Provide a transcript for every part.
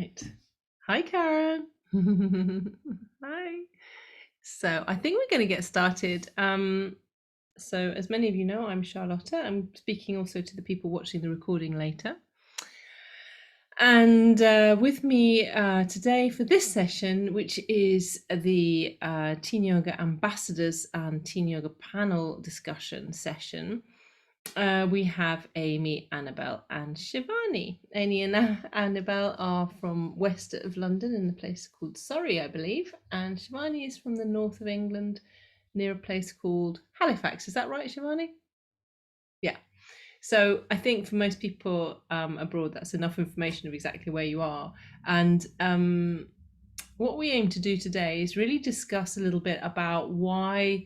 Right. Hi, Karen. Hi. So I think we're going to get started. So as many of you know, I'm Charlotta. I'm speaking also to the people watching the recording later. And with me today for this session, which is the TeenYoga Ambassadors and TeenYoga panel discussion session, we have Amy, Annabelle, and Shivani. Amy and Annabelle are from west of London in a place called Surrey, I believe, and Shivani is from the north of England near a place called Halifax. Is that right, Shivani? Yeah. So I think for most people abroad, that's enough information of exactly where you are. And what we aim to do today is really discuss a little bit about why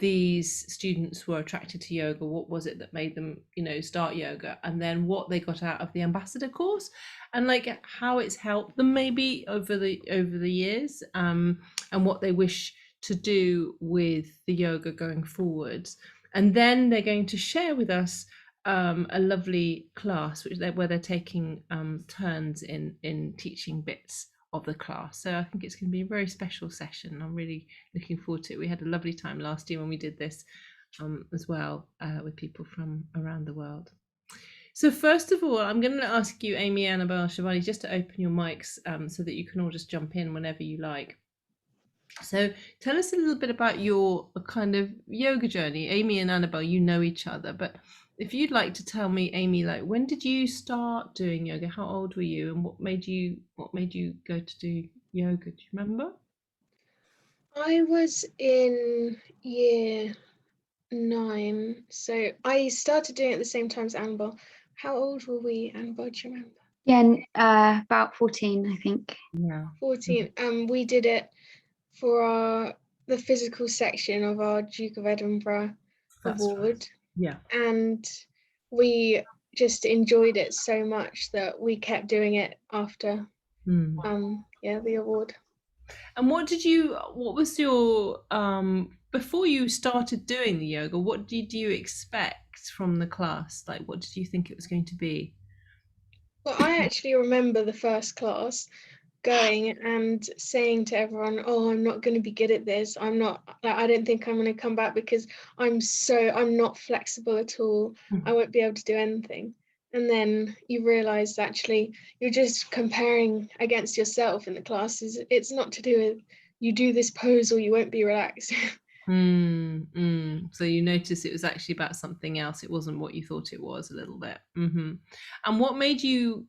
these students were attracted to yoga. What was it that made them, start yoga, and then what they got out of the ambassador course, and like how it's helped them maybe over the years, and what they wish to do with the yoga going forwards. And then they're going to share with us a lovely class where they're taking turns in teaching bits of the class. So I think it's going to be a very special session. I'm really looking forward to it. We had a lovely time last year when we did this as well with people from around the world. So first of all, I'm going to ask you, Amy, Annabelle, Shivani, just to open your mics so that you can all just jump in whenever you like. So tell us a little bit about your kind of yoga journey. Amy and Annabelle, you know each other, but if you'd like to tell me, Amy, like when did you start doing yoga? How old were you, and what made you go to do yoga? Do you remember? I was in year 9, so I started doing it at the same time as Annabelle. How old were we, Annabelle? Do you remember? Yeah, about 14, I think. Yeah. 14. We did it for the physical section of our Duke of Edinburgh award. Right. Yeah. And we just enjoyed it so much that we kept doing it after the award. And what was your before you started doing the yoga, what did you expect from the class? Like what did you think it was going to be? Well, I actually remember the first class going and saying to everyone, "Oh, I'm not going to be good at this. I don't think I'm going to come back because I'm not flexible at all. I won't be able to do anything." And then you realize actually you're just comparing against yourself in the classes. It's not to do with you do this pose or you won't be relaxed. So you noticed it was actually about something else. It wasn't what you thought it was a little bit. And what made you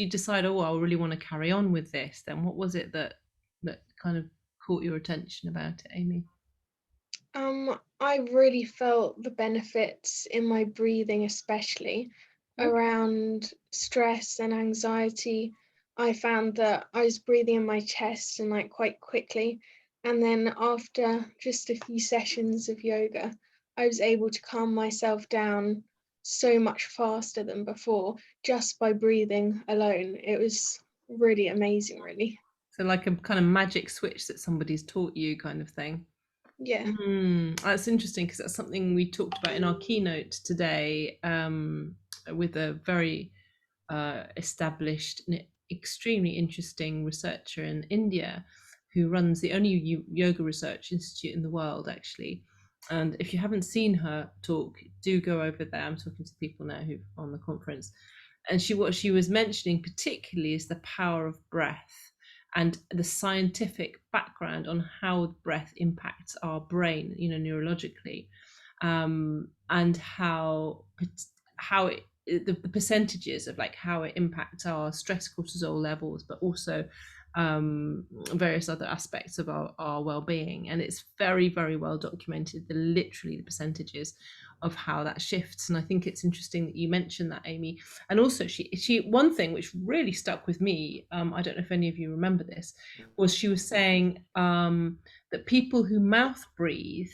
decide, oh, I really want to carry on with this? Then what was it that kind of caught your attention about it, Amy? I really felt the benefits in my breathing, especially around stress and anxiety. I found that I was breathing in my chest and like quite quickly. And then after just a few sessions of yoga, I was able to calm myself down so much faster than before just by breathing alone. It was really amazing, really. So like a kind of magic switch that somebody's taught you kind of thing. Yeah. That's interesting because that's something we talked about in our keynote today with a very established and extremely interesting researcher in India who runs the only yoga research institute in the world, actually. And if you haven't seen her talk, do go over there. I'm talking to people now who are on the conference. And what she was mentioning particularly is the power of breath and the scientific background on how breath impacts our brain, neurologically, and how the percentages of like how it impacts our stress cortisol levels, but also various other aspects of our well-being. And it's very, very well documented, literally the percentages of how that shifts. And I think it's interesting that you mentioned that, Amy. And also she one thing which really stuck with me, I don't know if any of you remember this, was she was saying that people who mouth breathe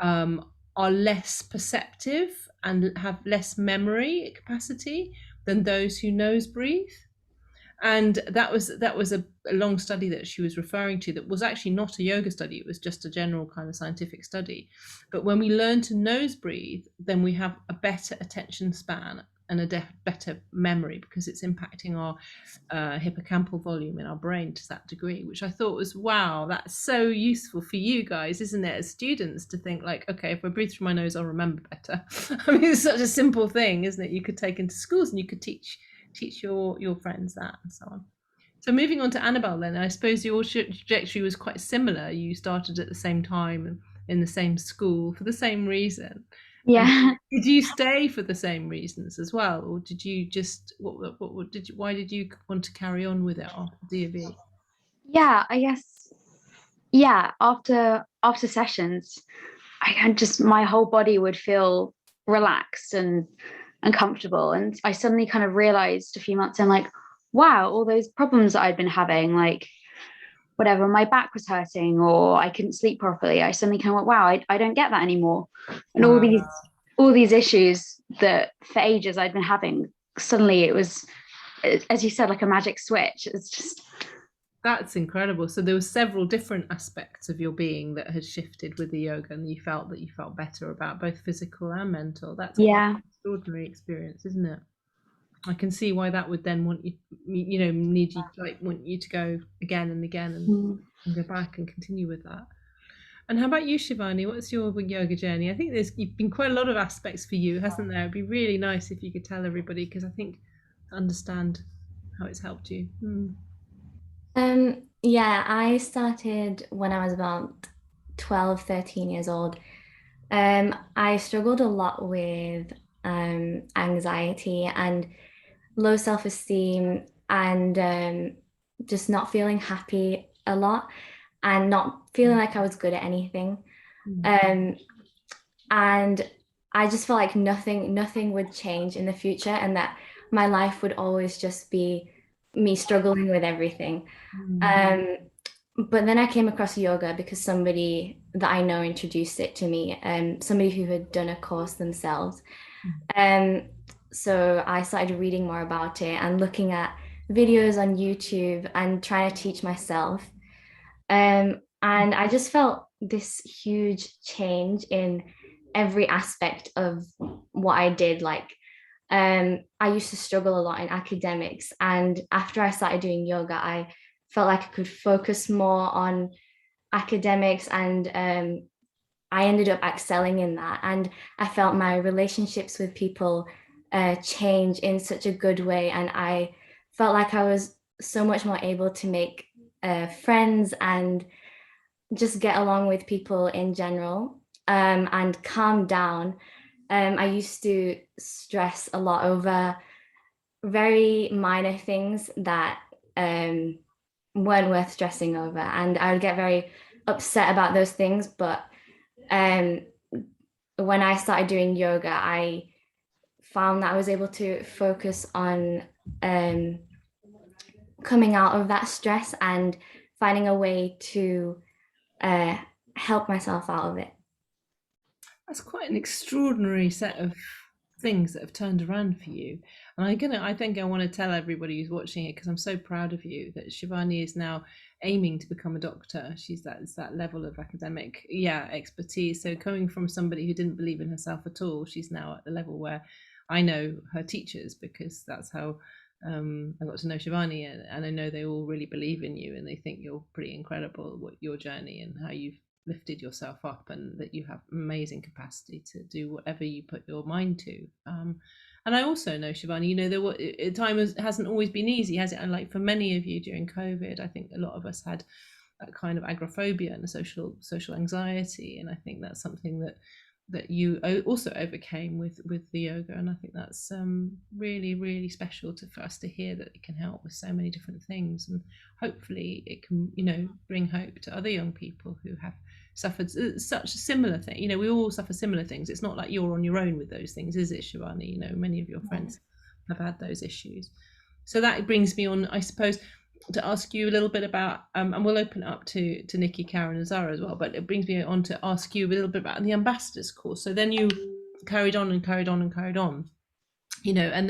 are less perceptive and have less memory capacity than those who nose breathe. And that was a long study that she was referring to that was actually not a yoga study. It was just a general kind of scientific study. But when we learn to nose breathe, then we have a better attention span and a better memory, because it's impacting our hippocampal volume in our brain to that degree, which I thought was, wow, that's so useful for you guys, isn't it, as students, to think like, okay, if I breathe through my nose, I'll remember better. I mean, it's such a simple thing, isn't it? You could take into schools and you could teach your friends that, and so on. So moving on to Annabelle, then, I suppose your trajectory was quite similar. You started at the same time and in the same school for the same reason. Yeah. And did you stay for the same reasons as well, or did you just why did you want to carry on with it after D.V.? Yeah, I guess. Yeah, after sessions, I had just, my whole body would feel relaxed and comfortable, and I suddenly kind of realized a few months in, like, wow, all those problems that I'd been having, like whatever, my back was hurting or I couldn't sleep properly, I suddenly kind of went, wow, I don't get that anymore. And all these issues that for ages I'd been having, suddenly it was, as you said, like a magic switch. It's just, that's incredible. So there were several different aspects of your being that had shifted with the yoga, and you felt better about both physical and mental. That's quite an extraordinary experience, isn't it? I can see why that would then want you to go again and again and go back and continue with that. And how about you, Shivani? What's your yoga journey? I think there's been quite a lot of aspects for you, hasn't there? It'd be really nice if you could tell everybody, because I think to understand how it's helped you. Yeah, I started when I was about 12, 13 years old. I struggled a lot with anxiety and low self-esteem, and just not feeling happy a lot and not feeling like I was good at anything. And I just felt like nothing would change in the future, and that my life would always just be me struggling with everything. But then I came across yoga because somebody that I know introduced it to me, somebody who had done a course themselves. So I started reading more about it and looking at videos on YouTube and trying to teach myself. And I just felt this huge change in every aspect of what I did. Like, I used to struggle a lot in academics, and after I started doing yoga, I felt like I could focus more on academics, and I ended up excelling in that. And I felt my relationships with people change in such a good way, and I felt like I was so much more able to make friends and just get along with people in general, and calm down. I used to stress a lot over very minor things that weren't worth stressing over, and I would get very upset about those things. But when I started doing yoga, I found that I was able to focus on coming out of that stress and finding a way to help myself out of it. That's quite an extraordinary set of things that have turned around for you. And I think I want to tell everybody who's watching it, because I'm so proud of you, that Shivani is now aiming to become a doctor. It's that level of academic expertise. So coming from somebody who didn't believe in herself at all, she's now at the level where I know her teachers, because that's how I got to know Shivani, and I know they all really believe in you, and they think you're pretty incredible, what your journey and how you've lifted yourself up, and that you have amazing capacity to do whatever you put your mind to. And I also know, Shivani, time hasn't always been easy, has it? And like for many of you during COVID, I think a lot of us had that kind of agoraphobia and social anxiety, and I think that's something that you also overcame with the yoga, and I think that's really, really special for us to hear, that it can help with so many different things, and hopefully it can bring hope to other young people who have suffered such a similar thing. We all suffer similar things. It's not like you're on your own with those things, is it, Shivani? Many of your friends have had those issues. So that brings me on, I suppose, to ask you a little bit about, and we'll open it up to Nikki, Karen and Zara as well, but it brings me on to ask you a little bit about the Ambassadors course. So then you carried on, and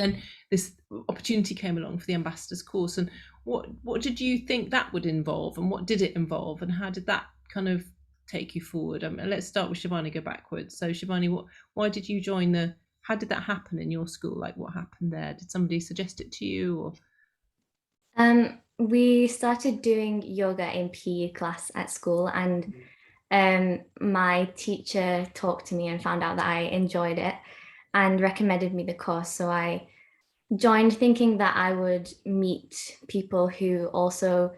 then this opportunity came along for the Ambassadors course. And what did you think that would involve, and what did it involve, and how did that kind of take you forward? Let's start with Shivani, go backwards. So Shivani, why did you join the how did that happen in your school? Like, what happened there? Did somebody suggest it to you, or? We started doing yoga in PE class at school, and my teacher talked to me and found out that I enjoyed it and recommended me the course. So I joined thinking that I would meet people who also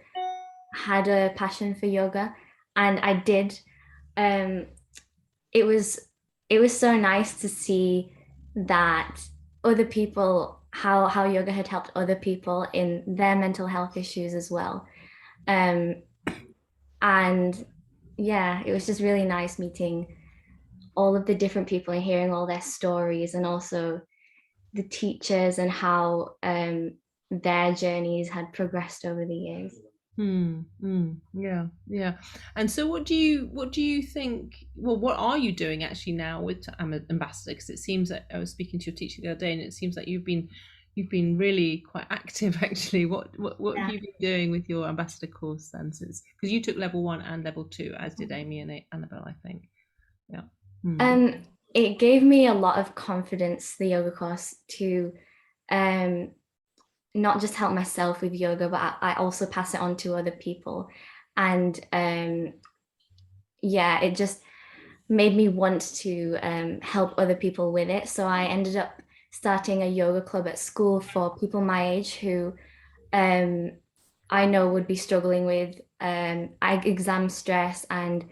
had a passion for yoga, and I did. It was so nice to see that other people, how yoga had helped other people in their mental health issues as well. And yeah, it was just really nice meeting all of the different people and hearing all their stories, and also the teachers and how their journeys had progressed over the years. Yeah. And so what do you think, well, what are you doing actually now with Ambassador? Because it seems that I was speaking to your teacher the other day, and it seems like you've been really quite active actually. What have you been doing with your Ambassador course then, since, because you took level 1 and level 2, as did Amy and Annabelle, I think. Yeah. It gave me a lot of confidence, the yoga course, to not just help myself with yoga, but I also pass it on to other people. And yeah, it just made me want to help other people with it. So I ended up starting a yoga club at school for people my age who I know would be struggling with exam stress and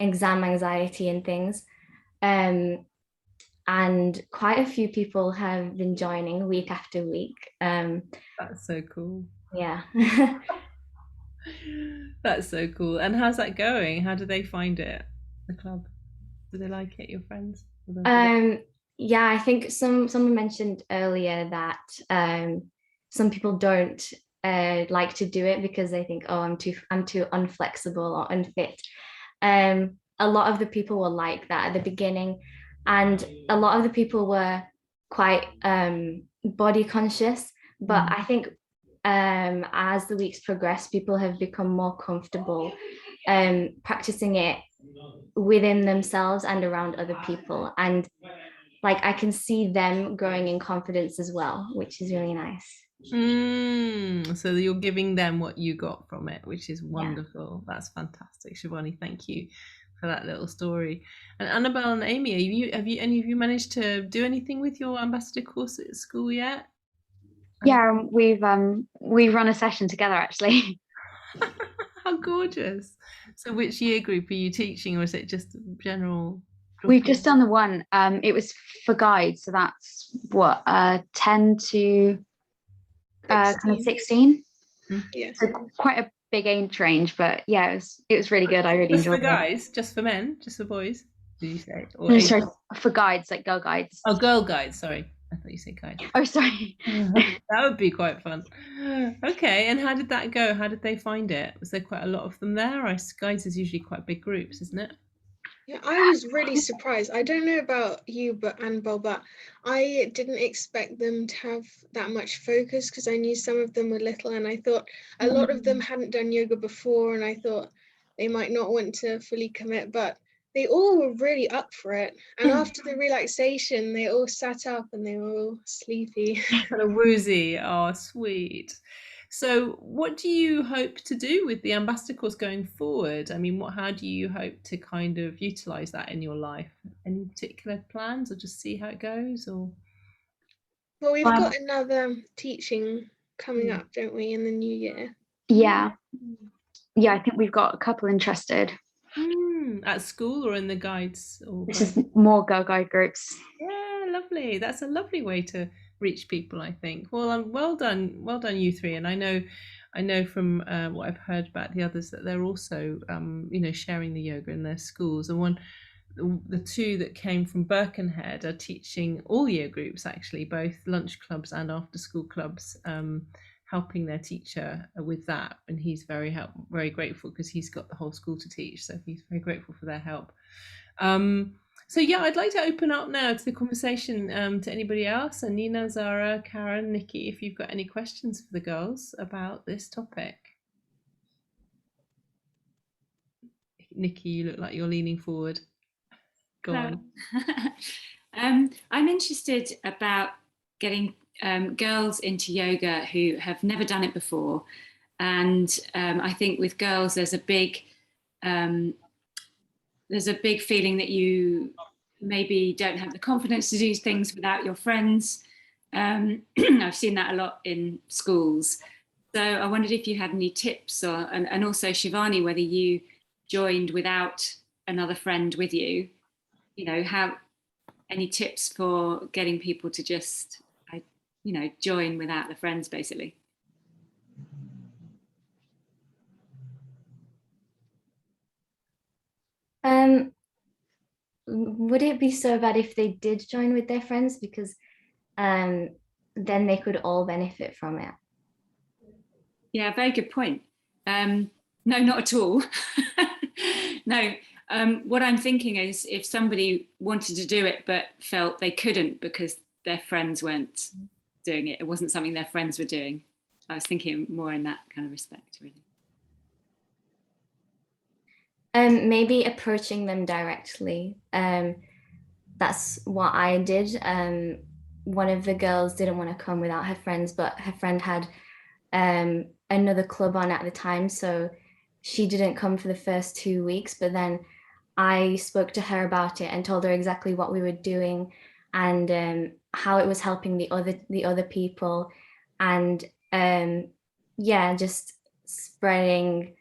exam anxiety and things. And quite a few people have been joining week after week. That's so cool. Yeah. That's so cool. And how's that going? How do they find it, the club? Do they like it, your friends? Yeah, I think someone mentioned earlier that some people don't like to do it because they think, oh, I'm too unflexible or unfit. A lot of the people were like that at the beginning, and a lot of the people were quite body conscious. But I think as the weeks progress, people have become more comfortable practicing it within themselves and around other people, and like I can see them growing in confidence as well, which is really nice. So you're giving them what you got from it, which is wonderful. Yeah. That's fantastic, Shivani. Thank you for that little story. And Annabelle and Amy, have you any of you managed to do anything with your Ambassador course at school yet? Yeah, we've run a session together actually. How gorgeous. So which year group are you teaching, or is it just general? We've just done the one. It was for guides, so that's what 10 to kind of 16. Yeah. So quite a big age range, but yeah, it was really good. I really enjoyed it. Just for guys, just for men, just for boys, did you say? Or no, sorry, for guides, like girl guides. Oh, girl guides, sorry. I thought you said guides. Oh, sorry. That would be quite fun. Okay, and how did that go? How did they find it? Was there quite a lot of them there? Guides is usually quite big groups, isn't it? Yeah, I was really surprised. I don't know about you, Annabelle, but I didn't expect them to have that much focus, because I knew some of them were little, and I thought a lot of them hadn't done yoga before, and I thought they might not want to fully commit, but they all were really up for it. And after the relaxation, they all sat up and they were all sleepy. Kind of woozy. Oh, sweet. So what do you hope to do with the Ambassador course going forward? I mean, how do you hope to kind of utilize that in your life? Any particular plans, or just see how it goes? Or Well, we've got another teaching coming up, don't we, in the new year? Yeah. Yeah, I think we've got a couple interested. At school or in the guides? This is more girl guide groups. Yeah, lovely. That's a lovely way to reach people, I think. Well, well done, you three. And I know from what I've heard about the others that they're also, sharing the yoga in their schools. And the two that came from Birkenhead are teaching all year groups, actually, both lunch clubs and after school clubs, helping their teacher with that. And he's very grateful, because he's got the whole school to teach, so he's very grateful for their help. So yeah, I'd like to open up now to the conversation to anybody else. And Nina, Zara, Karen, Nikki, if you've got any questions for the girls about this topic. Nikki, you look like you're leaning forward. Go on. I'm interested about getting girls into yoga who have never done it before, and I think with girls there's a big feeling that you maybe don't have the confidence to do things without your friends. I've seen that a lot in schools. So I wondered if you had any tips, and also Shivani, whether you joined without another friend with you, any tips for getting people to just, join without the friends, basically. Would it be so bad if they did join with their friends, because then they could all benefit from it? Yeah, very good point. No, not at all. No, what I'm thinking is if somebody wanted to do it but felt they couldn't because their friends weren't doing it, it wasn't something their friends were doing. I was thinking more in that kind of respect, really. Maybe approaching them directly. That's what I did. One of the girls didn't want to come without her friends, but her friend had another club on at the time, so she didn't come for the first 2 weeks. But then I spoke to her about it and told her exactly what we were doing and how it was helping the other people, and just spreading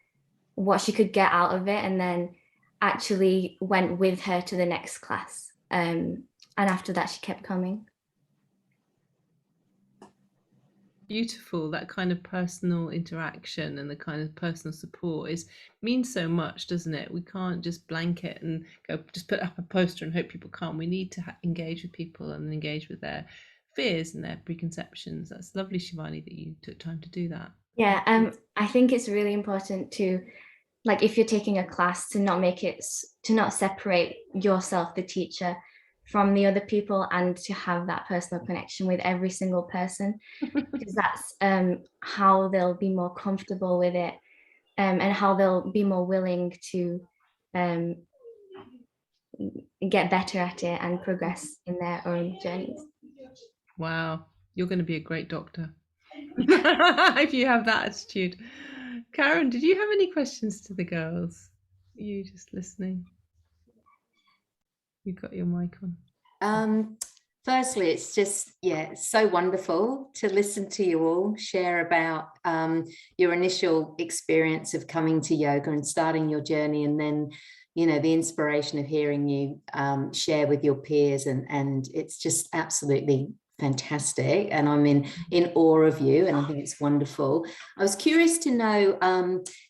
what she could get out of it, and then actually went with her to the next class. And after that, she kept coming. Beautiful. That kind of personal interaction and the kind of personal support means so much, doesn't it? We can't just blanket and go just put up a poster and hope people come. We need to engage with people and engage with their fears and their preconceptions. That's lovely, Shivani, that you took time to do that. Yeah, I think it's really important to, like, if you're taking a class, to not separate yourself, the teacher, from the other people, and to have that personal connection with every single person, because that's how they'll be more comfortable with it, and how they'll be more willing to get better at it and progress in their own journeys. Wow, you're going to be a great doctor if you have that attitude. Karen, did you have any questions to the girls? Are you just listening? You've got your mic on. Firstly, it's just, it's so wonderful to listen to you all share about your initial experience of coming to yoga and starting your journey, and then, the inspiration of hearing you share with your peers, and it's just absolutely fantastic, and I'm in awe of you, and I think it's wonderful. I was curious to know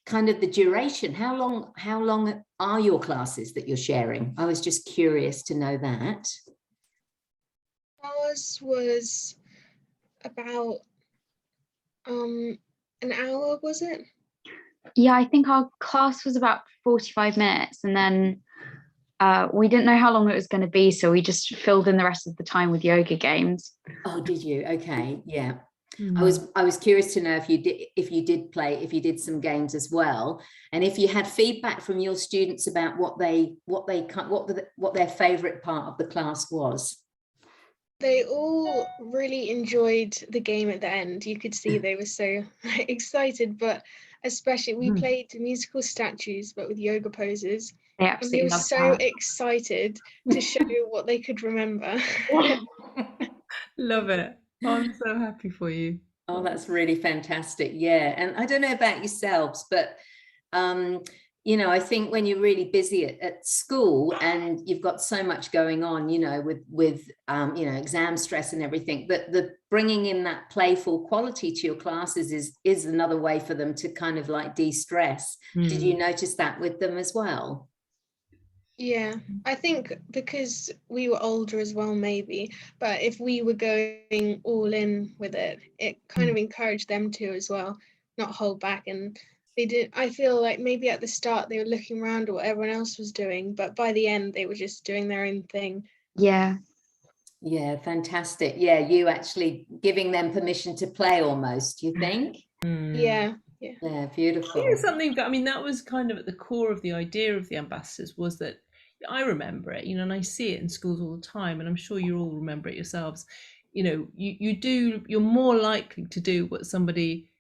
kind of the duration. How long are your classes that you're sharing? I was just curious to know that. Ours was about an hour, was it? Yeah, I think our class was about 45 minutes, and then we didn't know how long it was going to be, so we just filled in the rest of the time with yoga games. Oh, did you? Okay, yeah. I was curious to know if you did some games as well, and if you had feedback from your students about what their favorite part of the class was. They all really enjoyed the game at the end. You could see they were so excited, but especially we played musical statues, but with yoga poses. And they were so excited to show what they could remember. Love it. Oh, I'm so happy for you. Oh, that's really fantastic. Yeah. And I don't know about yourselves, but I think when you're really busy at school and you've got so much going on, with exam stress and everything, that the bringing in that playful quality to your classes is another way for them to kind of like de-stress. Did you notice that with them as well? Yeah, I think because we were older as well, maybe, but if we were going all in with it, it kind of encouraged them to as well, not hold back. And I feel like maybe at the start they were looking around at what everyone else was doing, but by the end they were just doing their own thing. Yeah, fantastic. Yeah, you actually giving them permission to play almost, you think? Yeah, beautiful. I think it's something that, that was kind of at the core of the idea of the ambassadors, was that I remember it, and I see it in schools all the time, and I'm sure you all remember it yourselves. You're more likely to do what somebody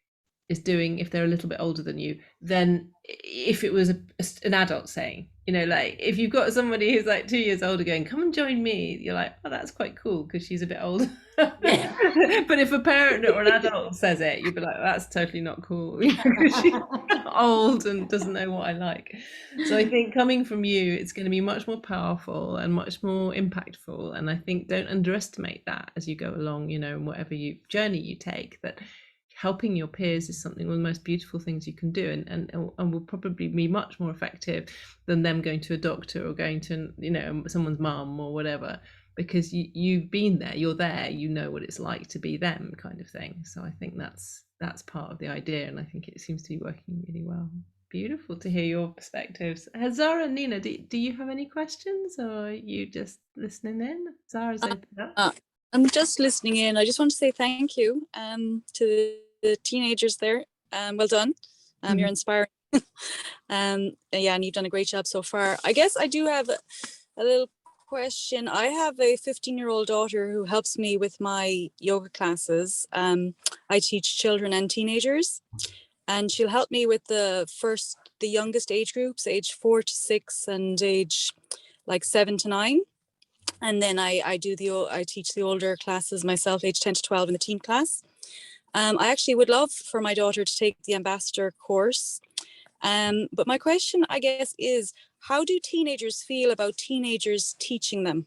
is doing if they're a little bit older than you than if it was an adult saying, like if you've got somebody who's like 2 years older going, come and join me, you're like, oh, that's quite cool because she's a bit older. Yeah. But if a parent or an adult says it, you'd be like, that's totally not cool because she's old and doesn't know what I like. So I think coming from you, it's going to be much more powerful and much more impactful. And I think don't underestimate that as you go along, in whatever journey you take, that helping your peers is something, one of the most beautiful things you can do, and will probably be much more effective than them going to a doctor or going to someone's mum or whatever, because you've been there, you're there, you know what it's like to be them, kind of thing. So I think that's part of the idea, and I think it seems to be working really well. Beautiful to hear your perspectives. Zara and Nina, do you have any questions, or are you just listening in? Zara's opened up. I'm just listening in. I just want to say thank you to the teenagers there. Well done. You're inspiring. And you've done a great job so far. I guess I do have a little question. I have a 15-year-old daughter who helps me with my yoga classes. I teach children and teenagers, and she'll help me with the youngest age groups, age 4 to 6 and age like 7 to 9. And then I teach the older classes myself, age 10 to 12 in the teen class. I actually would love for my daughter to take the ambassador course. But my question, I guess, is how do teenagers feel about teenagers teaching them?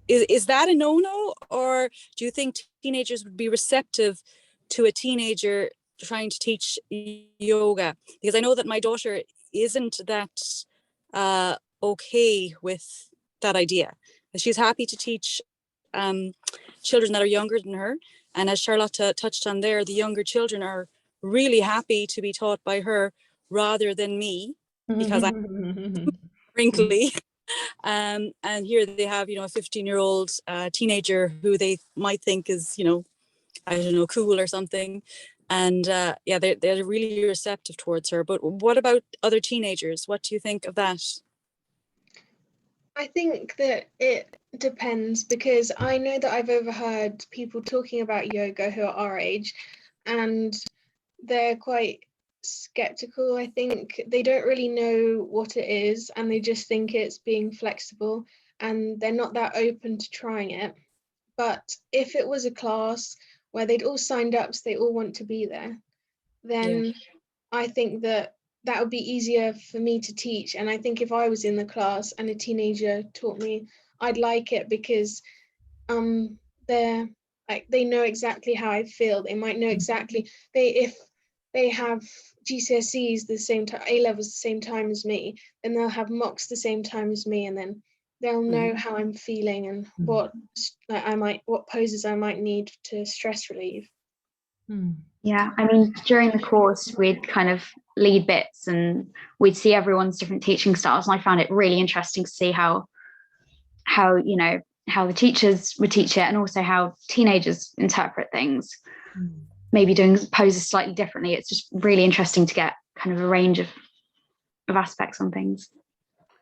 Is that a no-no, or do you think teenagers would be receptive to a teenager trying to teach yoga? Because I know that my daughter isn't that okay with that idea. She's happy to teach children that are younger than her, and as Charlotte touched on there, the younger children are really happy to be taught by her rather than me, because I'm wrinkly. And here they have, a 15-year-old teenager who they might think is, I don't know, cool or something. And they're really receptive towards her. But what about other teenagers? What do you think of that? I think that it depends, because I know that I've overheard people talking about yoga who are our age, and they're quite skeptical. I think they don't really know what it is, and they just think it's being flexible, and they're not that open to trying it. But if it was a class where they'd all signed up, so they all want to be there, then I think that would be easier for me to teach. And I think if I was in the class and a teenager taught me, I'd like it, because they're like, they know exactly how I feel. They might know exactly, if they have GCSEs the same time, A levels the same time as me, then they'll have mocks the same time as me, and then they'll know how I'm feeling and what poses I might need to stress relieve. Yeah, I mean, during the course, we'd kind of lead bits and we'd see everyone's different teaching styles. And I found it really interesting to see how the teachers would teach it, and also how teenagers interpret things, maybe doing poses slightly differently. It's just really interesting to get kind of a range of aspects on things.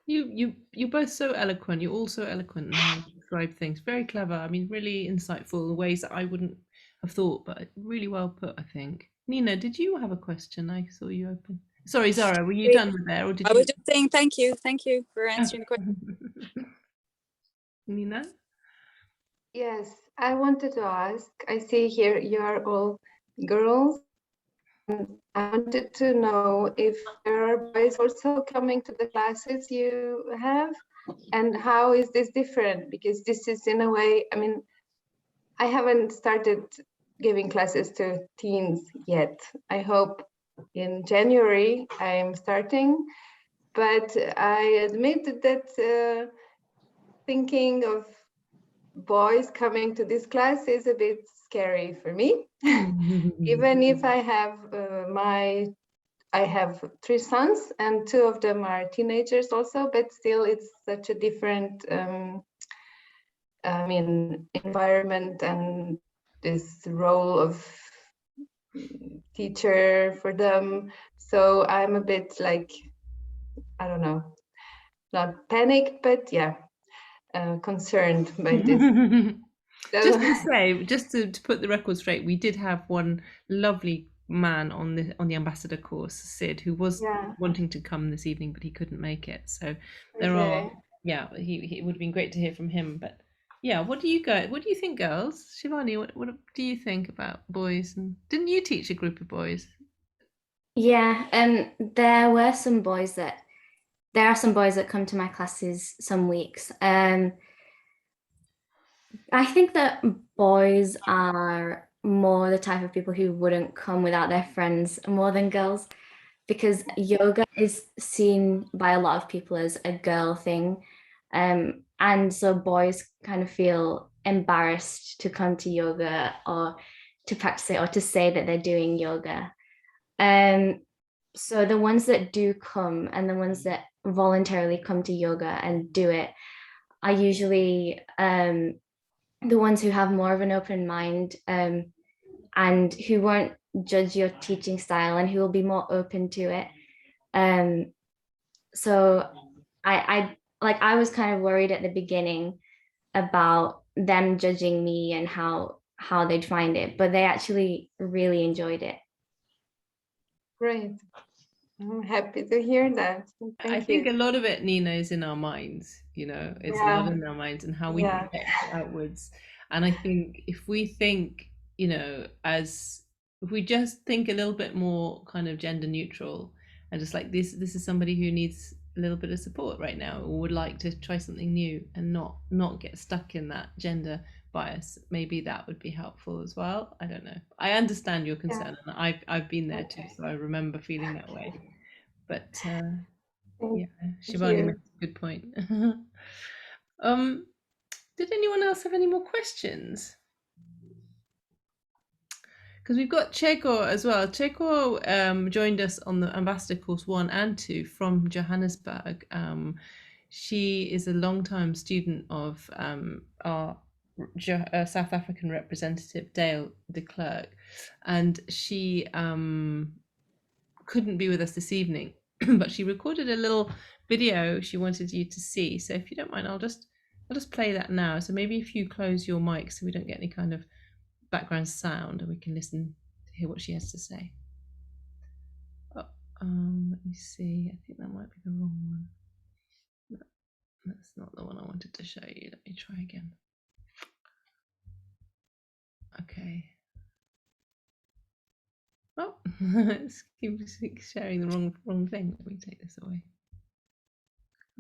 You're both so eloquent. You're all so eloquent in how you describe things. Very clever. I mean, really insightful in ways that I wouldn't have thought, but really well put, I think. Nina, did you have a question? I saw you open. Sorry, Zara, were you done with there, or did I was just saying thank you for answering the question. Nina? Yes, I wanted to ask, I see here you are all girls. I wanted to know if there are boys also coming to the classes you have, and how is this different? Because this is, in a way, I mean, I haven't started giving classes to teens yet. I hope in January I'm starting, but I admit that thinking of boys coming to this class is a bit scary for me. Even if I have I have 3 sons, and 2 of them are teenagers also, but still it's such a different environment, and this role of teacher for them. So I'm a bit like, I don't know, not panicked, but yeah, concerned by this. Just to say, just to put the record straight, we did have one lovely man on the ambassador course, Sid, who was Yeah. wanting to come this evening, but he couldn't make it. So there Okay. are, yeah, it would have been great to hear from him. But yeah, what do you think, girls? Shivani, what do you think about boys? And didn't you teach a group of boys? Yeah, there are some boys that come to my classes some weeks. I think that boys are more the type of people who wouldn't come without their friends more than girls, because yoga is seen by a lot of people as a girl thing. And so boys kind of feel embarrassed to come to yoga or to practice it or to say that they're doing yoga. So the ones that do come and the ones that voluntarily come to yoga and do it are usually the ones who have more of an open mind, and who won't judge your teaching style and who will be more open to it. So I was kind of worried at the beginning about them judging me and how they'd find it, but they actually really enjoyed it. Great. I'm happy to hear that. Thank I you. think a lot of it, Nina, is in our minds, it's a lot in our minds and how we project it outwards. And I think if we think, as if we just think a little bit more kind of gender neutral and just like this is somebody who needs a little bit of support right now or would like to try something new and not get stuck in that gender bias, maybe that would be helpful as well. I don't know. I understand your concern, and I've been there too, so I remember feeling that way. But yeah, Shivani makes a good point. Did anyone else have any more questions? Because we've got Cheko as well. Cheko joined us on the Ambassador Course 1 and 2 from Johannesburg. She is a long-time student of our South African representative, Dale de Klerk, and she couldn't be with us this evening, but she recorded a little video she wanted you to see. So if you don't mind, I'll just play that now. So maybe if you close your mic so we don't get any kind of background sound and we can listen to hear what she has to say. Oh, let me see. I think that might be the wrong one. No, that's not the one I wanted to show you. Let me try again. Okay. Oh, it keeps sharing the wrong thing. Let me take this away.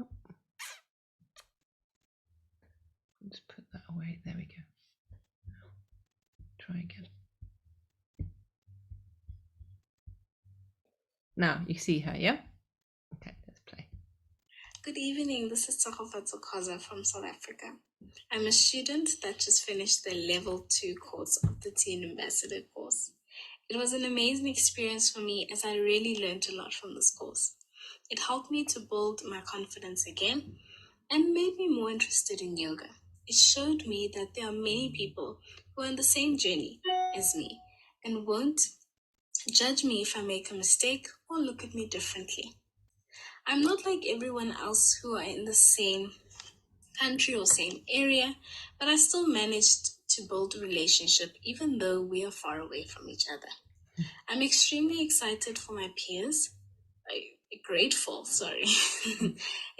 Oh. I'll just put that away. There we go. Try again. Now you see her, yeah? Okay, let's play. Good evening, this is Tsokofatso Khoza from South Africa. I'm a student that just finished the level 2 course of the Teen Ambassador course. It was an amazing experience for me as I really learned a lot from this course. It helped me to build my confidence again and made me more interested in yoga. It showed me that there are many people who are on the same journey as me and won't judge me if I make a mistake or look at me differently. I'm not like everyone else who are in the same country or same area, but I still managed to build a relationship even though we are far away from each other. I'm extremely excited for my peers.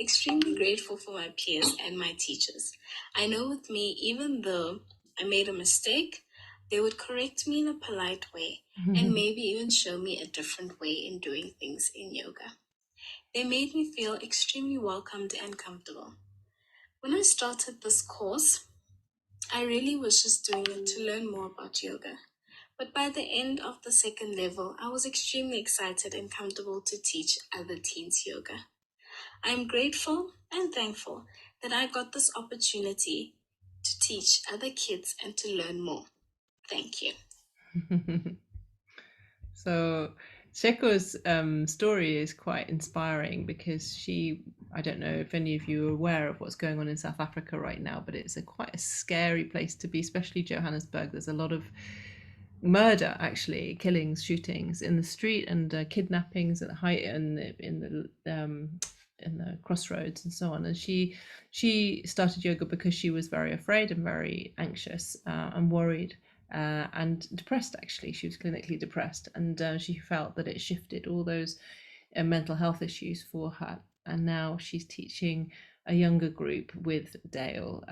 Extremely grateful for my peers and my teachers. I know with me, even though I made a mistake, they would correct me in a polite way and maybe even show me a different way in doing things in yoga. They made me feel extremely welcomed and comfortable. When I started this course, I really was just doing it to learn more about yoga. But by the end of the second level, I was extremely excited and comfortable to teach other teens yoga. I am grateful and thankful that I got this opportunity to teach other kids and to learn more. Thank you. So Cheko's story is quite inspiring because I don't know if any of you are aware of what's going on in South Africa right now, but it's quite a scary place to be, especially Johannesburg. There's a lot of murder, actually, killings, shootings in the street, and kidnappings at height, and in the the crossroads and so on. And she started yoga because she was very afraid and very anxious and worried and depressed. Actually, she was clinically depressed, and she felt that it shifted all those mental health issues for her. And now she's teaching a younger group with Dale,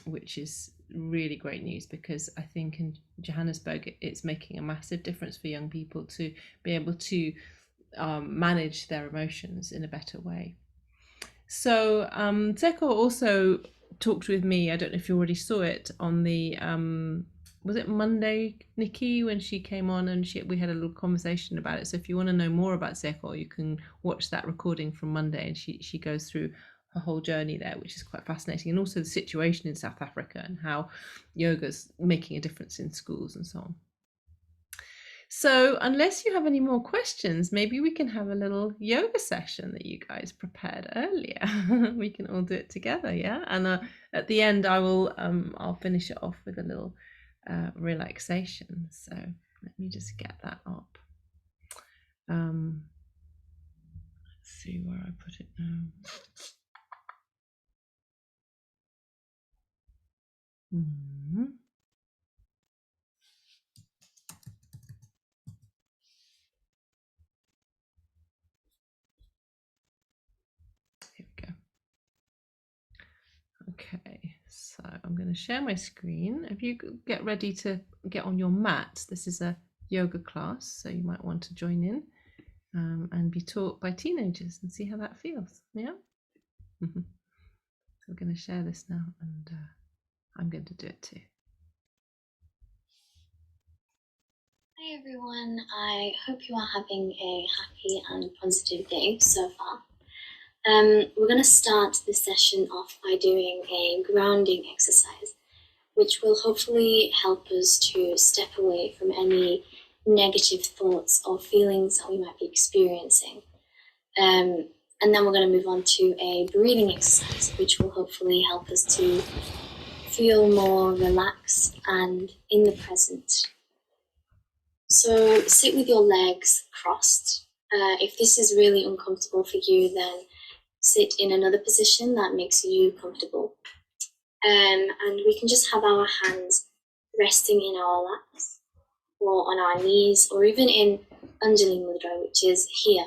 which is really great news, because I think in Johannesburg it's making a massive difference for young people to be able to manage their emotions in a better way. So Zeko also talked with me, I don't know if you already saw it, on the was it Monday, Nikki, when she came on, and we had a little conversation about it. So if you want to know more about Zeko, you can watch that recording from Monday, and she goes through her whole journey there, which is quite fascinating, and also the situation in South Africa and how yoga's making a difference in schools and so on. So unless you have any more questions, maybe we can have a little yoga session that you guys prepared earlier. We can all do it together, yeah? And at the end, I'll finish it off with a little relaxation. So let me just get that up. Let's see where I put it now. Mm-hmm. Here we go. Okay, so I'm going to share my screen. If you get ready to get on your mat, this is a yoga class, so you might want to join in and be taught by teenagers and see how that feels. Yeah. So we're going to share this now, and I'm going to do it too. Hi everyone, I hope you are having a happy and positive day so far. We're going to start the session off by doing a grounding exercise, which will hopefully help us to step away from any negative thoughts or feelings that we might be experiencing. And then we're going to move on to a breathing exercise, which will hopefully help us to feel more relaxed and in the present. So sit with your legs crossed. If this is really uncomfortable for you, then sit in another position that makes you comfortable. And we can just have our hands resting in our laps or on our knees, or even in Anjali Mudra, which is here,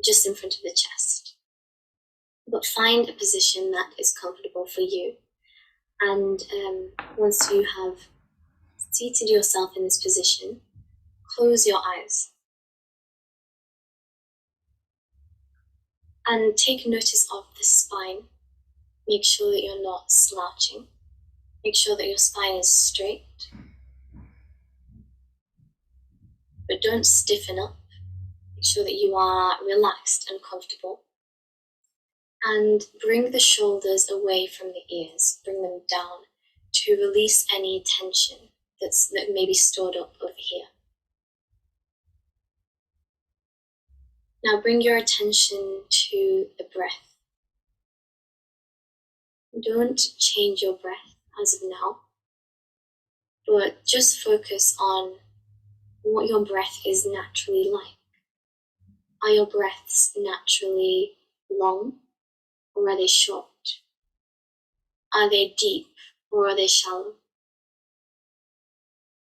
just in front of the chest. But find a position that is comfortable for you. And once you have seated yourself in this position, close your eyes. And take notice of the spine. Make sure that you're not slouching. Make sure that your spine is straight. But don't stiffen up. Make sure that you are relaxed and comfortable. And bring the shoulders away from the ears. Bring them down to release any tension that may be stored up over here. Now bring your attention to the breath. Don't change your breath as of now, but just focus on what your breath is naturally like. Are your breaths naturally long, or are they short? Are they deep, or are they shallow?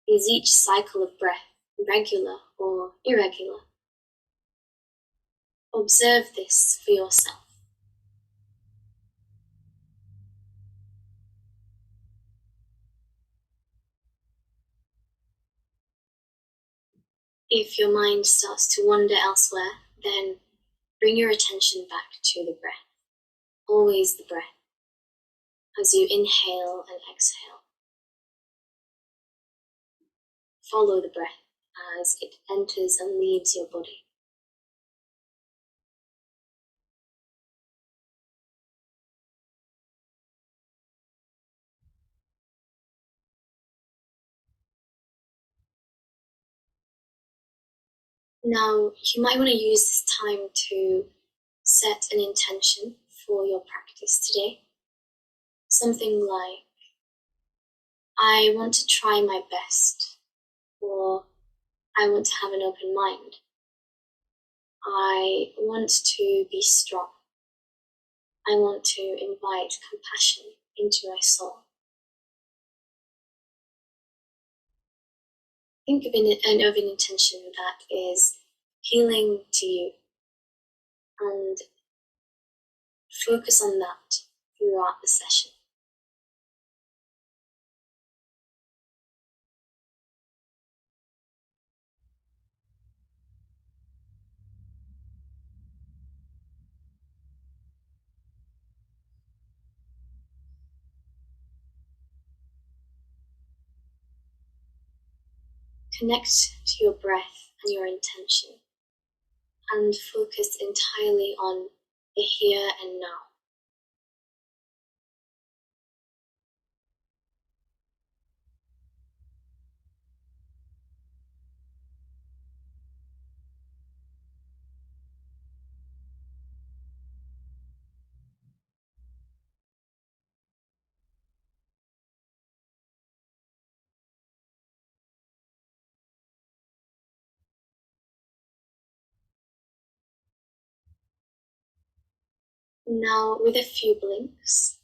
Is each cycle of breath regular or irregular? Observe this for yourself. If your mind starts to wander elsewhere, then bring your attention back to the breath. Always the breath, as you inhale and exhale. Follow the breath as it enters and leaves your body. Now, you might want to use this time to set an intention for your practice today. Something like, I want to try my best, or I want to have an open mind. I want to be strong. I want to invite compassion into my soul. Think of an intention that is healing to you and focus on that throughout the session. Connect to your breath and your intention and focus entirely on the here and now. Now, with a few blinks,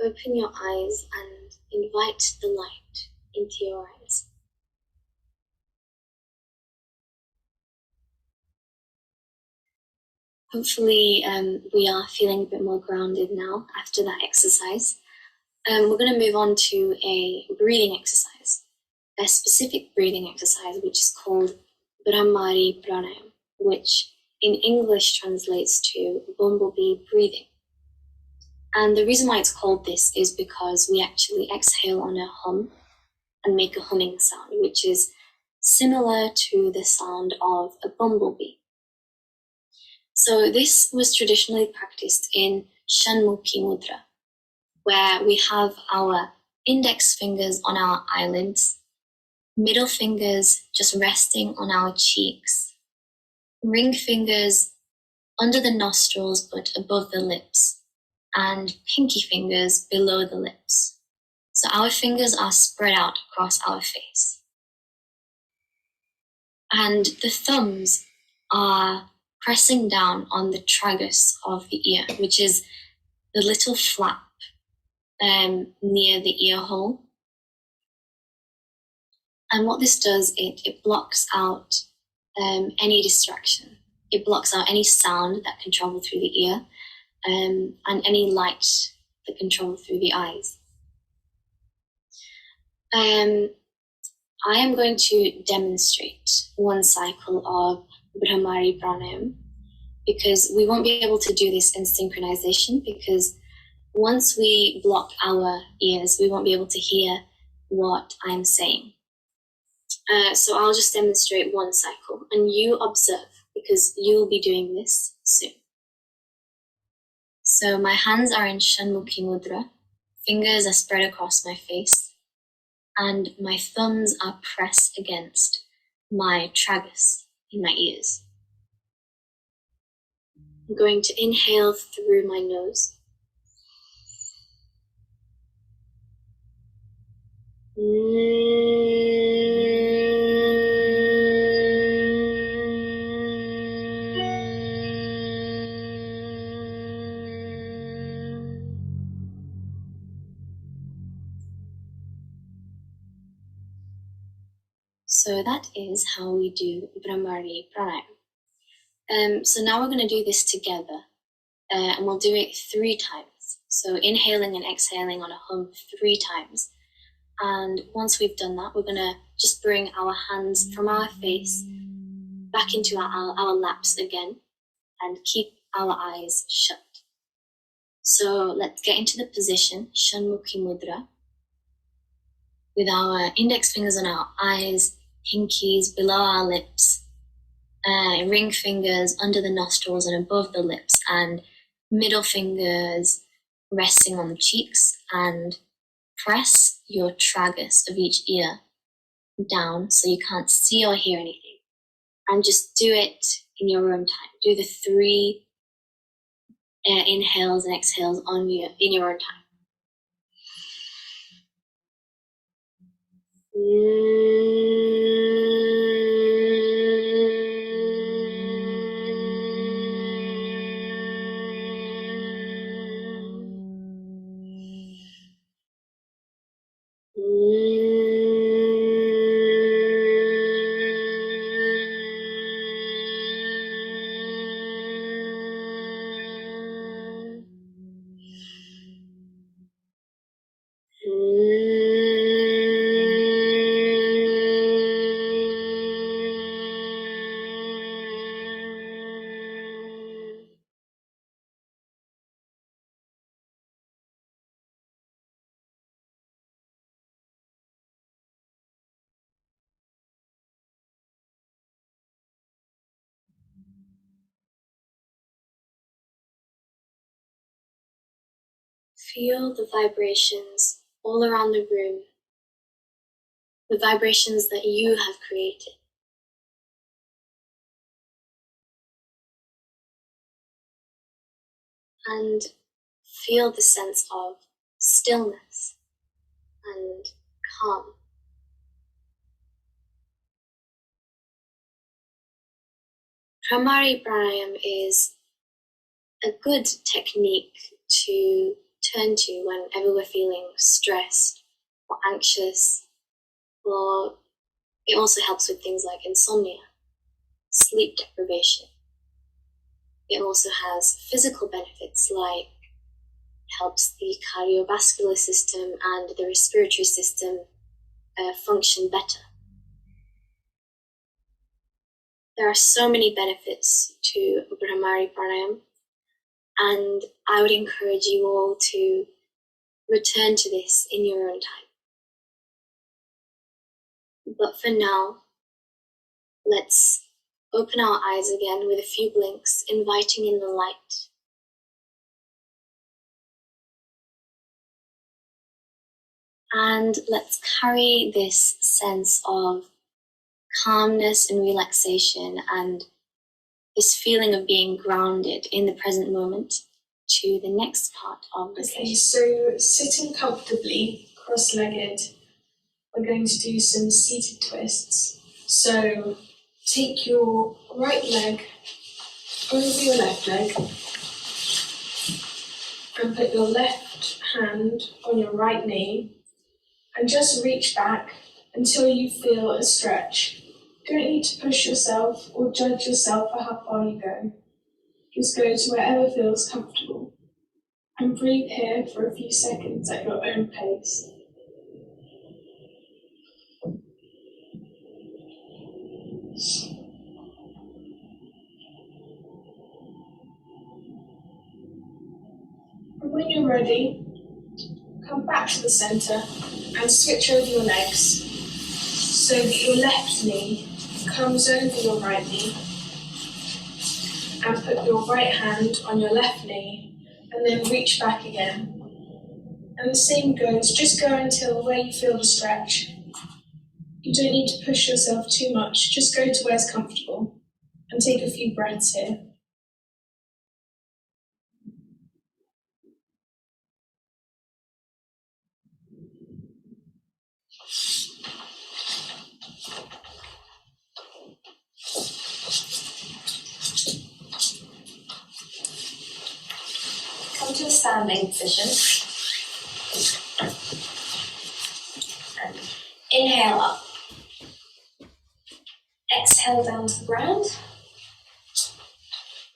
open your eyes and invite the light into your eyes. Hopefully, we are feeling a bit more grounded now after that exercise. We're going to move on to a breathing exercise, a specific breathing exercise which is called Brahmari Pranayam, which in English translates to bumblebee breathing. And the reason why it's called this is because we actually exhale on a hum and make a humming sound, which is similar to the sound of a bumblebee. So this was traditionally practiced in Shanmukhi Mudra, where we have our index fingers on our eyelids, middle fingers just resting on our cheeks, ring fingers under the nostrils but above the lips, and pinky fingers below the lips. So our fingers are spread out across our face. And the thumbs are pressing down on the tragus of the ear, which is the little flap near the ear hole. And what this does, it blocks out any distraction. It blocks out any sound that can travel through the ear and any light that can travel through the eyes. I am going to demonstrate one cycle of Brahmari Pranayam because we won't be able to do this in synchronization because once we block our ears, we won't be able to hear what I'm saying. So I'll just demonstrate one cycle and you observe because you'll be doing this soon. So my hands are in Shanmukhi Mudra, fingers are spread across my face, and my thumbs are pressed against my tragus in my ears. I'm going to inhale through my nose. So that is how we do Brahmari Pranayam. So now we're going to do this together and we'll do it 3 times. So inhaling and exhaling on a hum 3 times. And once we've done that, we're going to just bring our hands from our face back into our laps again and keep our eyes shut. So let's get into the position, Shanmukhi Mudra, with our index fingers on our eyes, pinkies below our lips, ring fingers under the nostrils and above the lips, and middle fingers resting on the cheeks, and press your tragus of each ear down so you can't see or hear anything. And just do it in your own time. Do the 3 inhales and exhales in your own time. feel the vibrations all around the room, the vibrations that you have created. And feel the sense of stillness and calm. Bhramari Pranayam is a good technique to turn to whenever we're feeling stressed or anxious, or it also helps with things like insomnia, sleep deprivation. It also has physical benefits like helps the cardiovascular system and the respiratory system function better. There are so many benefits to Bhramari Pranayam, and I would encourage you all to return to this in your own time. But for now, let's open our eyes again with a few blinks, inviting in the light. And let's carry this sense of calmness and relaxation and this feeling of being grounded in the present moment to the next part of the session. Okay, so sitting comfortably, cross-legged, we're going to do some seated twists. So take your right leg over your left leg and put your left hand on your right knee and just reach back until you feel a stretch. Don't need to push yourself or judge yourself for how far you go. Just go to wherever feels comfortable. And breathe here for a few seconds at your own pace. And when you're ready, come back to the centre and switch over your legs so that your left knee comes over your right knee, and put your right hand on your left knee and then reach back again. And the same goes, just go until where you feel the stretch. You don't need to push yourself too much, just go to where's comfortable and take a few breaths here. Come to a standing position. And inhale up. Exhale down to the ground.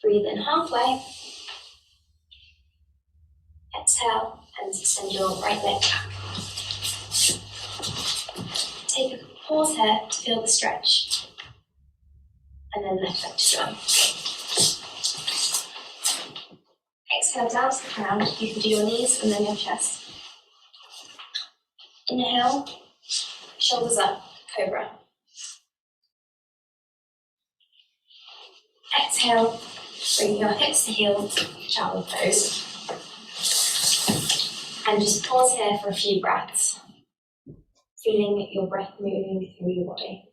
Breathe in halfway. Exhale and send your right leg back. Take a pause here to feel the stretch. And then left leg to join. Exhale down to the ground. You can do your knees and then your chest. Inhale, shoulders up, cobra. Exhale, bring your hips to heels, child pose. And just pause here for a few breaths, feeling your breath moving through your body.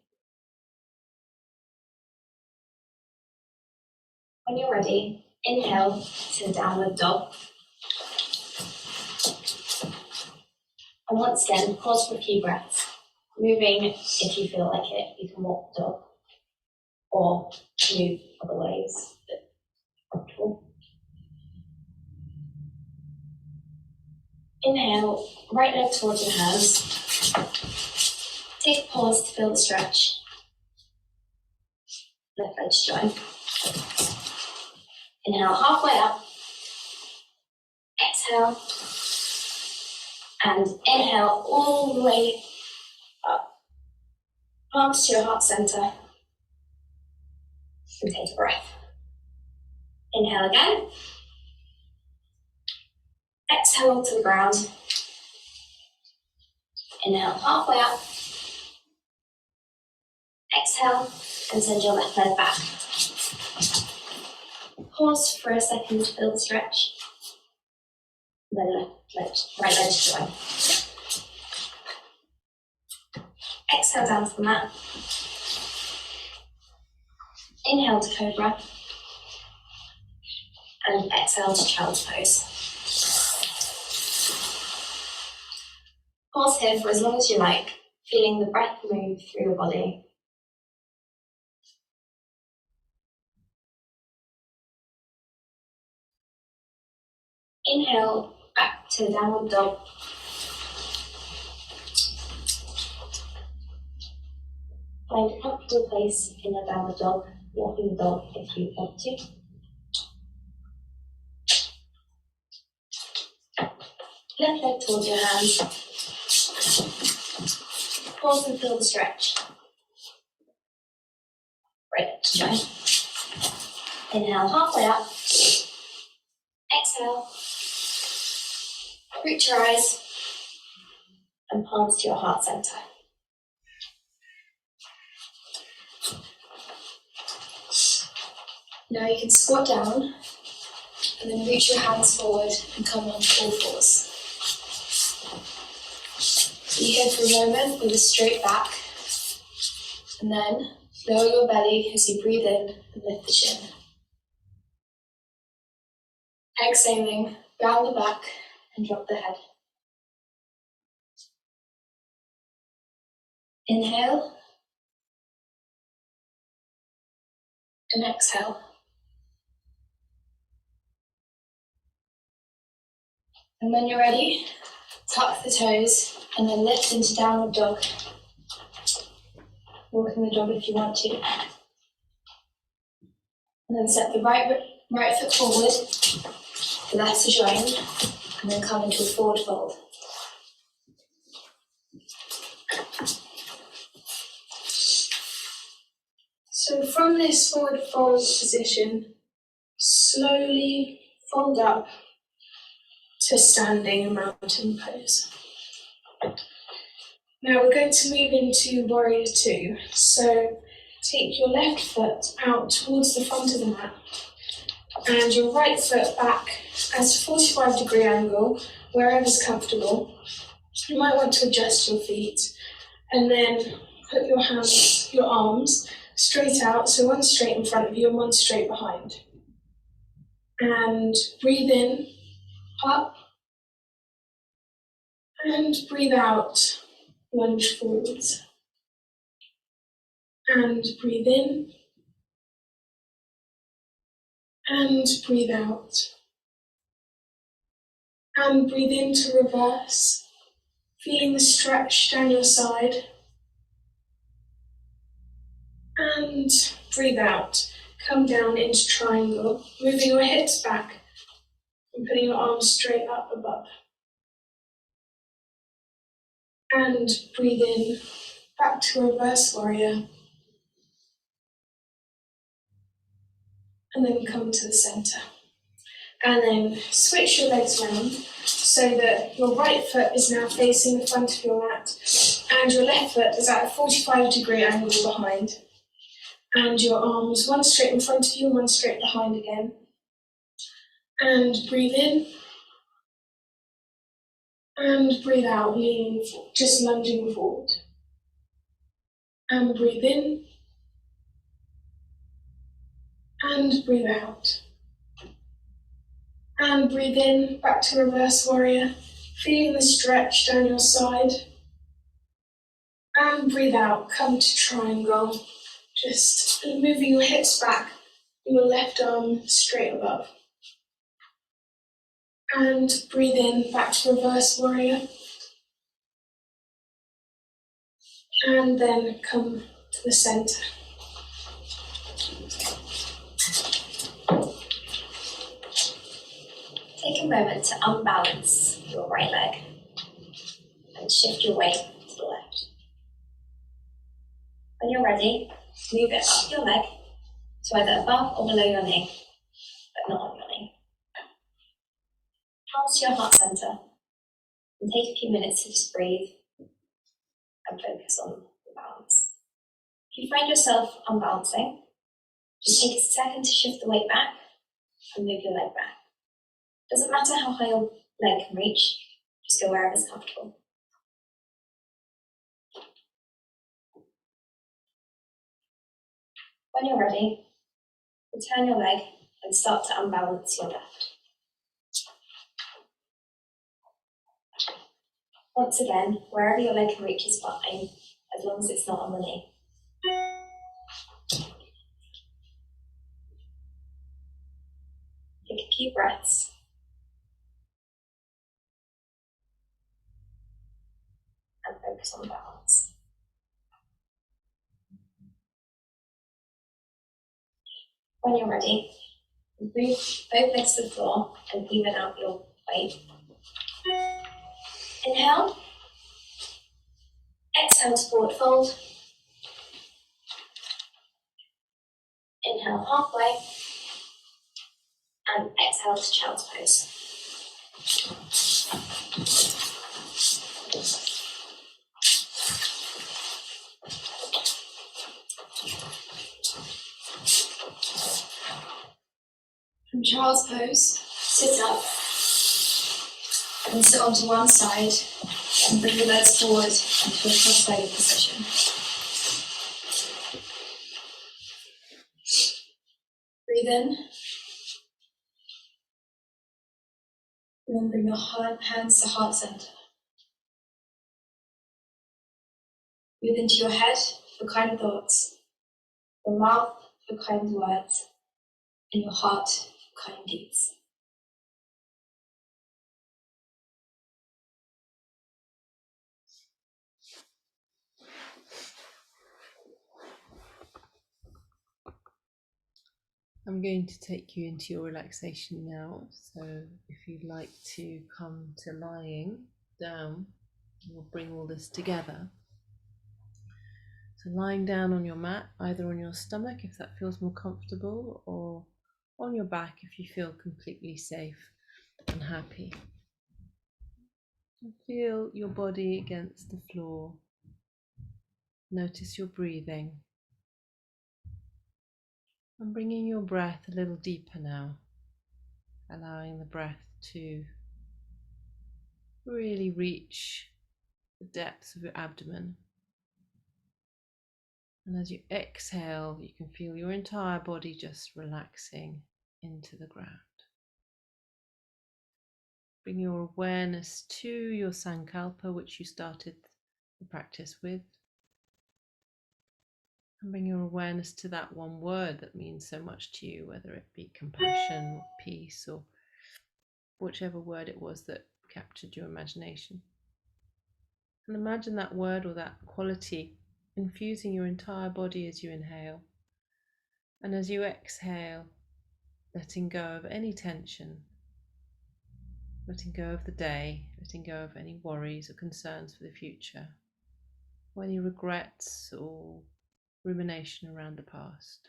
When you're ready, inhale to downward dog. And once again, pause for a few breaths. Moving, if you feel like it, you can walk the dog or move other ways that are comfortable. Inhale, right leg towards your hands. Take a pause to feel the stretch. Left leg to join. Inhale halfway up. Exhale. And inhale all the way up. Palms to your heart center. And take a breath. Inhale again. Exhale to the ground. Inhale halfway up. Exhale and send your left leg back. Pause for a second to feel the stretch. then right leg to join. Exhale down to the mat. Inhale to cobra. And exhale to child's pose. Pause here for as long as you like, feeling the breath move through your body. Inhale back to downward dog. Find a comfortable place in your downward dog, walking dog if you want to. Left leg towards your hands. Pause and feel the stretch. Right leg to join. Inhale halfway up. Exhale. Root your eyes and palms to your heart center. Now you can squat down and then reach your hands forward and come on all fours. Be here for a moment with a straight back, and then lower your belly as you breathe in and lift the chin. Exhaling, round the back and drop the head. Inhale and exhale. And when you're ready, tuck the toes and then lift into downward dog. Walking the dog if you want to. And then step the right foot forward, the left to join, and then come into a forward fold. So from this forward fold position, slowly fold up to standing mountain pose. Now we're going to move into warrior two. So take your left foot out towards the front of the mat and your right foot back at a 45-degree angle, wherever's comfortable. You might want to adjust your feet and then put your hands, your arms straight out, so one straight in front of you and one straight behind. And breathe in, up, and breathe out, lunge forwards. And breathe in, and breathe out. And breathe in to reverse, feeling the stretch down your side. And breathe out, come down into triangle, moving your hips back and putting your arms straight up above. And breathe in, back to reverse warrior. And then come to the center. And then switch your legs around so that your right foot is now facing the front of your mat and your left foot is at a 45-degree angle behind. And your arms, one straight in front of you and one straight behind again. And breathe in. And breathe out, leaning forward, just lunging forward. And breathe in. And breathe out. And breathe in, back to reverse warrior, feeling the stretch down your side. And breathe out, come to triangle, just moving your hips back, your left arm straight above. And breathe in, back to reverse warrior. And then come to the center. Take a moment to unbalance your right leg and shift your weight to the left. When you're ready, move it up your leg to either above or below your knee, but not on your knee. Palms to your heart center and take a few minutes to just breathe and focus on the balance. If you find yourself unbalancing, just take a second to shift the weight back and move your leg back. Doesn't matter how high your leg can reach. Just go wherever's comfortable. When you're ready, return your leg and start to unbalance your left. Once again, wherever your leg can reach is fine, as long as it's not on the knee. Take a few breaths. And focus on balance. When you're ready, move both legs to the floor and even out your weight. Inhale. Exhale to forward fold. Inhale halfway. And exhale to child's pose. From child's pose, sit up and sit onto one side and bring the legs forward into a cross-legged position. Breathe in. And then bring your hands to heart center. Breathe into your head for kind thoughts, your mouth for kind words, and your heart for kind deeds. I'm going to take you into your relaxation now. So if you'd like to come to lying down, we'll bring all this together. So lying down on your mat, either on your stomach if that feels more comfortable, or on your back if you feel completely safe and happy. And feel your body against the floor. Notice your breathing. And bringing your breath a little deeper now, allowing the breath to really reach the depths of your abdomen. And as you exhale, you can feel your entire body just relaxing into the ground. Bring your awareness to your Sankalpa, which you started the practice with. And bring your awareness to that one word that means so much to you, whether it be compassion or peace or whichever word it was that captured your imagination. And imagine that word or that quality infusing your entire body as you inhale. And as you exhale, letting go of any tension, letting go of the day, letting go of any worries or concerns for the future, or any regrets or rumination around the past.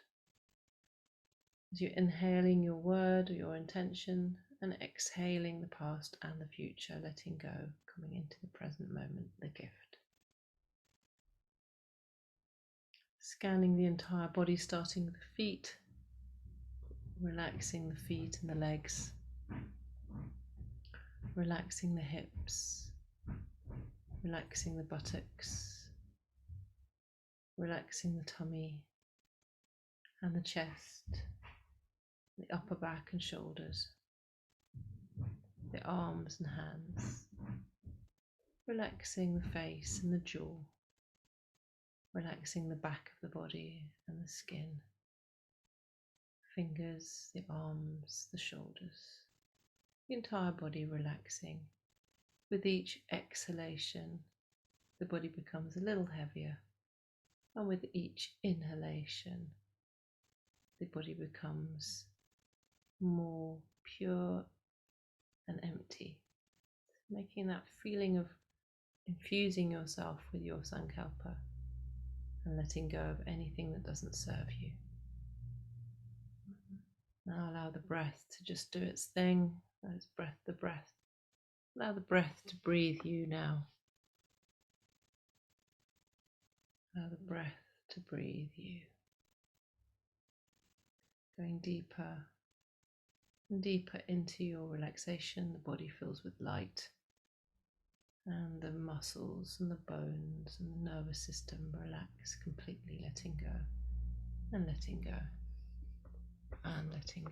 As you're inhaling your word or your intention and exhaling the past and the future, letting go, coming into the present moment, the gift. Scanning the entire body, starting with the feet, relaxing the feet and the legs, relaxing the hips, relaxing the buttocks, relaxing the tummy and the chest, the upper back and shoulders, the arms and hands, relaxing the face and the jaw, relaxing the back of the body and the skin, fingers, the arms, the shoulders, the entire body relaxing. With each exhalation, the body becomes a little heavier, and with each inhalation, the body becomes more pure and empty, making that feeling of infusing yourself with your Sankalpa and letting go of anything that doesn't serve you. Now allow the breath to just do its thing. Let's breath the breath. Allow the breath to breathe you now. Allow the breath to breathe you. Going deeper And deeper into your relaxation, the body fills with light, and the muscles and the bones and the nervous system relax completely, letting go and letting go and letting go.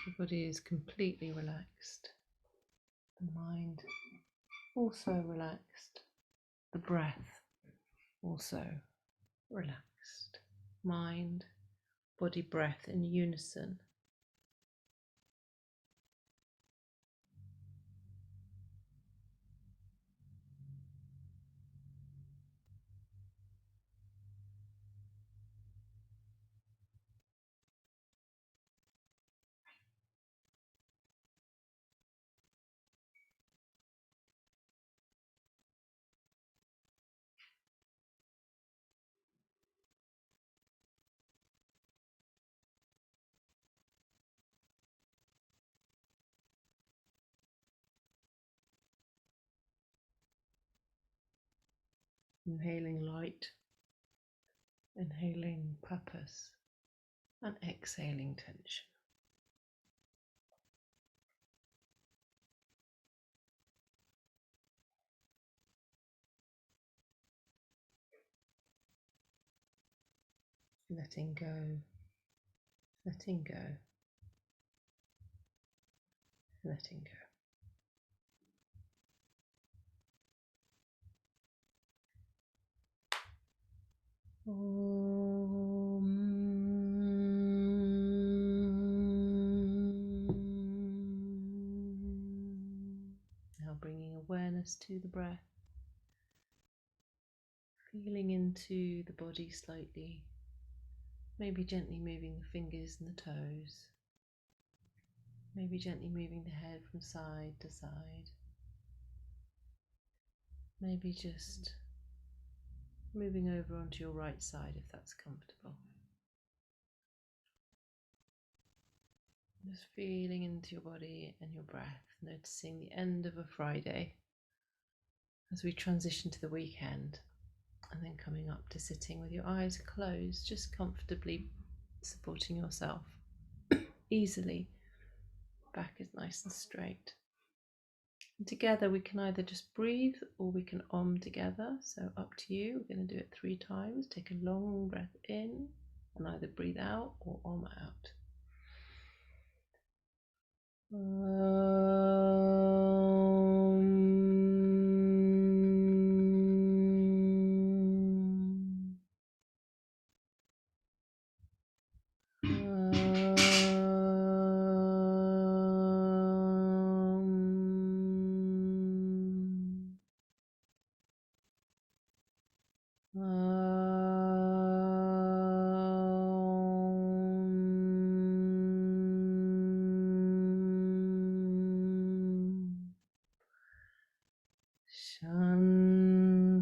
The body is completely relaxed, the mind also relaxed, the breath also relaxed. Mind, body, breath in unison. Inhaling light, inhaling purpose, and exhaling tension. Letting go, letting go, letting go. Now bringing awareness to the breath, feeling into the body slightly, maybe gently moving the fingers and the toes, maybe gently moving the head from side to side, maybe just moving over onto your right side if that's comfortable. Just feeling into your body and your breath, noticing the end of a Friday as we transition to the weekend, and then coming up to sitting with your eyes closed, just comfortably supporting yourself easily. Back is nice and straight. And together we can either just breathe or we can together, so up to you. We're going to do it 3 times. Take a long breath in and either breathe out or out.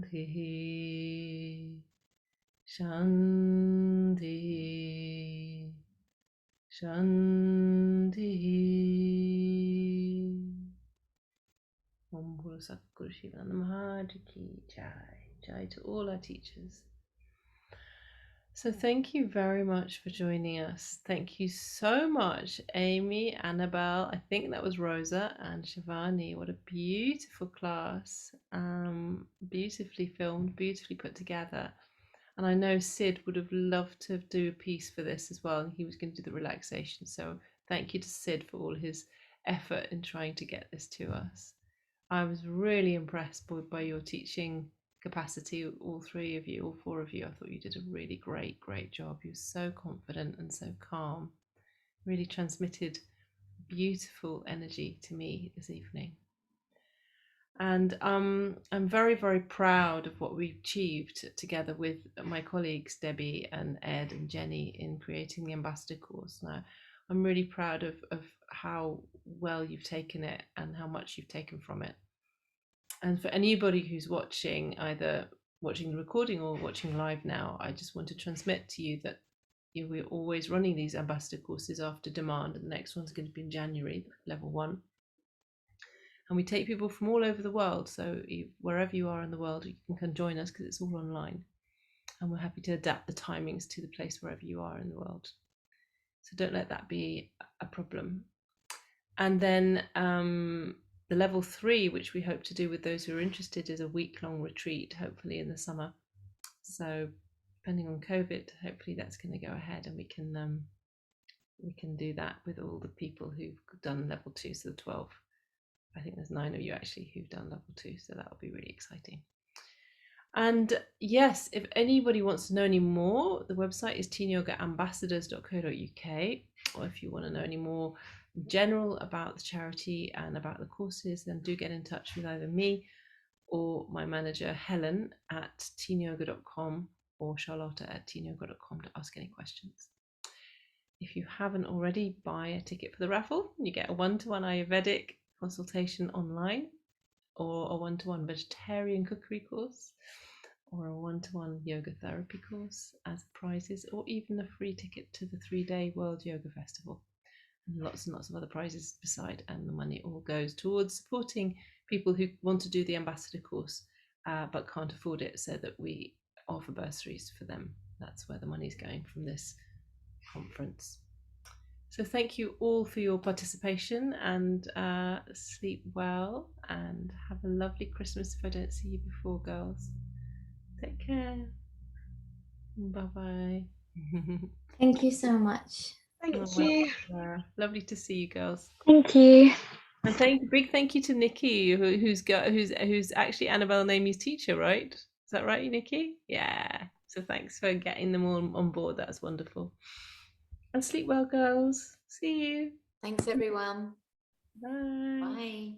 Shanti, Shanti, Shanti. Om Guru Satguru Shivananda Maharaj Ki Jai. Jai to all our teachers. So thank you very much for joining us. Thank you so much, Amy, Annabelle, I think that was Rosa, and Shivani. What a beautiful class. Beautifully filmed, beautifully put together. And I know Sid would have loved to do a piece for this as well, and he was going to do the relaxation. So thank you to Sid for all his effort in trying to get this to us. I was really impressed by your teaching capacity, all 3 of you, all 4 of you. I thought you did a really great job. You were so confident and so calm. Really transmitted beautiful energy to me this evening. And I'm very proud of what we achieved together with my colleagues Debbie and Ed and Jenny in creating the Ambassador course. Now I'm really proud of how well you've taken it and how much you've taken from it. And for anybody who's watching, either watching the recording or watching live now, I just want to transmit to you that we're always running these Ambassador courses after demand, and the next one's going to be in January, level 1. And we take people from all over the world. So wherever you are in the world, you can join us because it's all online. And we're happy to adapt the timings to the place wherever you are in the world. So don't let that be a problem. And then the level 3, which we hope to do with those who are interested, is a week-long retreat, hopefully in the summer. So depending on COVID, hopefully that's going to go ahead, and we can do that with all the people who've done level 2. So the 12, I think there's 9 of you actually who've done level 2. So that'll be really exciting. And yes, if anybody wants to know any more, the website is teenyogaambassadors.co.uk. Or if you want to know any more in general about the charity and about the courses, then do get in touch with either me or my manager Helen at teenyoga.com or Charlotta at teenyoga.com to ask any questions. If you haven't already, buy a ticket for the raffle. You get a one-to-one Ayurvedic consultation online, or a one-to-one vegetarian cookery course, or a one-to-one yoga therapy course as prizes, or even a free ticket to the 3-day World Yoga Festival. And lots of other prizes beside, and the money all goes towards supporting people who want to do the ambassador course but can't afford it, so that we offer bursaries for them. That's where the money's going from this conference. So thank you all for your participation, and sleep well and have a lovely Christmas if I don't see you before, girls. Take care. Bye-bye. Thank you so much. Thank you. Lovely to see you, girls. Thank you. And big thank you to Nikki, who's actually Annabelle Namie's teacher, right? Is that right, Nikki? Yeah. So thanks for getting them all on board. That's wonderful. And sleep well, girls. See you. Thanks, everyone. Bye. Bye.